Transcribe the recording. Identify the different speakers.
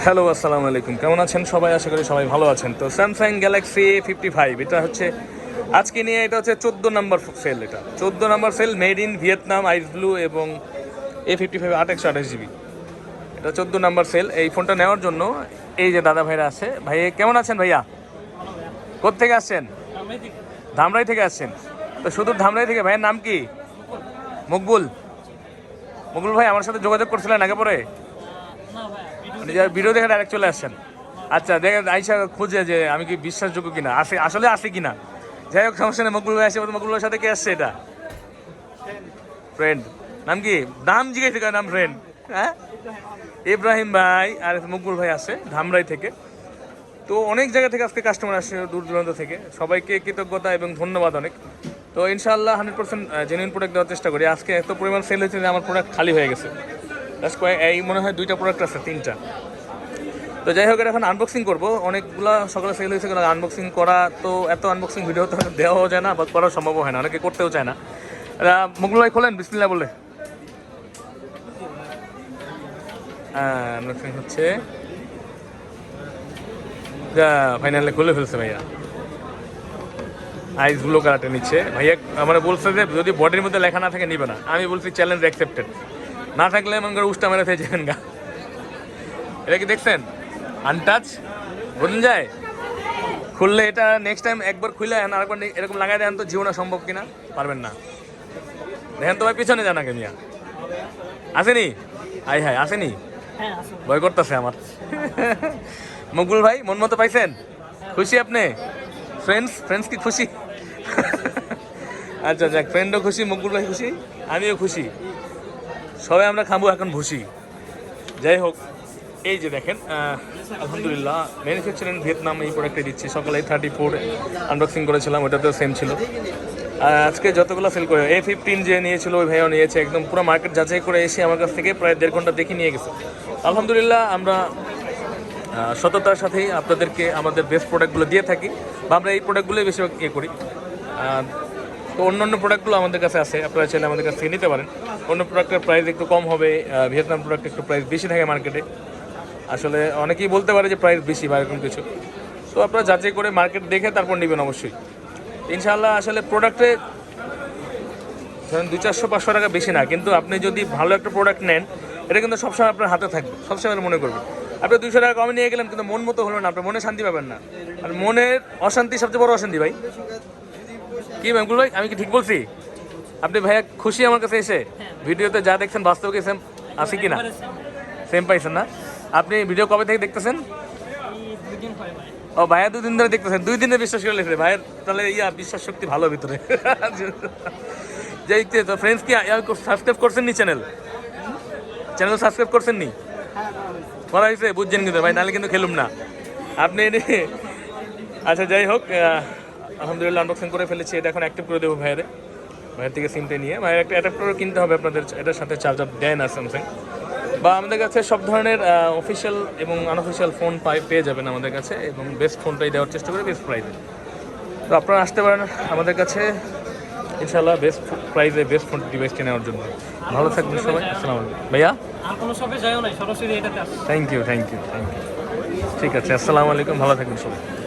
Speaker 1: Hello, আসসালামু আলাইকুম। কেমন আছেন সবাই? আশা করি সবাই ভালো আছেন। তো স্যামসাং গ্যালাক্সি A55 এটা হচ্ছে আজকে নিয়ে, এটা হচ্ছে 14 নম্বর সেল। এটা 14 number cell, made in Vietnam, ice blue এবং A55 8 128 GB। এটা 14 নম্বর সেল। এই ফোনটা নেওয়ার জন্য এই যে দাদা ভাইরা আছে। ভাই কেমন আছেন ভাইয়া? কোত্থেকে আসছেন? ধামরাই থেকে আসছেন। তো শুধু ধামরাই থেকে। ভাইয়ের নাম কি? মকবুল। মকবুল ভাই আমার সাথে যোগাযোগ করছিলেন আগে পরে? ভিডিও দেখে ডাইরেক্ট চলে আসছেন? আচ্ছা, দেখেন আইসা খুঁজে যে আমি কি বিশ্বাসযোগ্য কিনা, আসে আসলে আসে কিনা। যাই হোক, সমস্যা নেই। মকবুল ভাই আসে। মকবুল ভাইয়ের সাথে কে আসছে? এটা ফ্রেন্ড। নাম কি? নাম জিজ্ঞেস করেন, নাম ফ্রেন্ড। হ্যাঁ, ইব্রাহিম ভাই আর মকবুল ভাই আসে ধামরাই থেকে। তো অনেক জায়গা থেকে আজকে কাস্টমার আসে, দূর দূরান্ত থেকে। সবাইকে কৃতজ্ঞতা এবং ধন্যবাদ অনেক। তো ইনশাআল্লাহ 100% জেনুইন প্রোডাক্ট দেওয়ার চেষ্টা করি। আজকে এত পরিমাণ সেল হয়েছে যে আমার প্রোডাক্ট খালি হয়ে গেছে। এই মনে হয় 2টা প্রোডাক্ট আছে, 3টা। তো যাই হোক, এটা এখন আনবক্সিং করবো। অনেকগুলো সকালে সেল হয়েছে, কারণ আনবক্সিং করা তো এত আনবক্সিং ভিডিও তো দেওয়াও যায় না বা করা সম্ভব হয় না, অনেকে করতেও চায় না। মুগল ভাই খোলেন, বিসমিল্লাহ বলে। আনবক্সিং হচ্ছে, ফাইনালি খুলে ফেলছে ভাইয়া। আইস ব্লু কালারটা নিচ্ছে ভাইয়া। মানে বলছে যে যদি বডির মধ্যে লেখা না থাকে নিবে না। আমি বলছি চ্যালেঞ্জ অ্যাকসেপ্টেড। না থাকলে মনে করে উষ্টা মেরে থেকে যাবেন গা। এটা কি দেখছেন? আনটাচ বোঝেন যায়। খুললে এটা নেক্সট টাইম একবার খুলে আরেকবার এরকম লাগাই দেন তো, জীবনে সম্ভব কিনা পারবেন না। দেখেন তো ভাই, পিছনে জানা কে মিয়া আসেনি? আই হাই, আসেনি? ভয় করতেছে আমার। মকবুল ভাই মন মতো পাইছেন? খুশি আপনি? ফ্রেন্ডস কি খুশি? আচ্ছা যাক, ফ্রেন্ডও খুশি, মকবুল ভাই খুশি, আমিও খুশি। সবাই আমরা খাবো এখন ভুসি। যাই হোক, এই যে দেখেন, আলহামদুলিল্লাহ ম্যানুফ্যাকচার ইন ভিয়েতনাম এই প্রোডাক্টটা দিচ্ছি। সকালে 34 আনবক্সিং করেছিলাম, ওটাতেও সেম ছিল। আর আজকে যতগুলো সেল করে A15 যে নিয়েছিল ওই ভাইও নিয়েছে। একদম পুরো মার্কেট যাচাই করে এসে আমার কাছ থেকে প্রায় 1.5 ঘন্টা দেখে নিয়ে গেছে। আলহামদুলিল্লাহ, আমরা সততার সাথেই আপনাদেরকে আমাদের বেস্ট প্রোডাক্টগুলো দিয়ে থাকি, বা আমরা এই প্রোডাক্টগুলোই বেশি করে। তো অন্য প্রোডাক্টগুলো আমাদের কাছে আছে, আপনারা চাইলে আমাদের কাছ থেকে নিতে পারেন। অন্য প্রোডাক্টের প্রাইস একটু কম হবে, ভিয়েতনাম প্রোডাক্ট একটু প্রাইস বেশি থাকে মার্কেটে। আসলে অনেকেই বলতে পারে যে প্রাইস বেশি বা এরকম কিছু। তো আপনারা যাচাই করে মার্কেট দেখে তারপর নেবেন অবশ্যই, ইনশাআল্লাহ। আসলে প্রোডাক্টে ধরেন 200-400 টাকা বেশি না, কিন্তু আপনি যদি ভালো একটা প্রোডাক্ট নেন, এটা কিন্তু সবসময় আপনার হাতে থাকবে, সবসময় মনে করবেন। আপনি 200 টাকা কমে নিয়ে গেলেন, কিন্তু মন মতো হলো না, আপনার মনে শান্তি পাবেন না। আর মনের অশান্তি সবচেয়ে বড় অশান্তি ভাই। কি ম্যামগুল ভাই, আমি কি ঠিক বলছি? আপনি ভাইয়া খুশি আমার কাছে এসে? ভিডিওতে যা দেখছেন বাস্তবে কি সেম আছে কি না? সেম পাইছেন না? আপনি ভিডিও কবে থেকে দেখতেছেন? ও ভাইয়া 2 দিন ধরে দেখতেছেন। 2 দিনে বিশ্বাস করে লেখে ভাইয়ের, তাহলে বিশ্বাস শক্তি ভালো ভিতরে। যাই তো ফ্রেন্ডস, কি সাবস্ক্রাইব করছেন নি? চ্যানেল সাবস্ক্রাইব করছেন নি? করা হয়েছে, বুঝছেন কিন্তু ভাই, নাহলে কিন্তু খেলুম না আপনি। আচ্ছা যাই হোক, আলহামদুলিল্লাহ আনবক্সিং করে ফেলেছি। এটা এখন অ্যাক্টিভ করে দেবো ভাইয়ের থেকে সিমটা নিয়ে। ভাইয়ের একটা অ্যাডাপ্টারও কিনতে হবে আপনাদের, এটার সাথে চার্জার দেয় না স্যামসাং। বা আমাদের কাছে সব ধরনের অফিসিয়াল এবং আনঅফিসিয়াল ফোন পেয়ে যাবেন আমাদের কাছে, এবং বেস্ট ফোনটাই দেওয়ার চেষ্টা করি বেস্ট প্রাইসে। তো আপনারা আসতে পারেন আমাদের কাছে ইনশাআল্লাহ বেস্ট প্রাইসে বেস্ট ফোন ডিভাইসটি নেওয়ার জন্য। ভালো থাকবেন সবাই। আসসালামু আলাইকুম ভাইয়া। Thank you. ঠিক আছে, আসসালামু আলাইকুম, ভালো থাকবেন সবাই।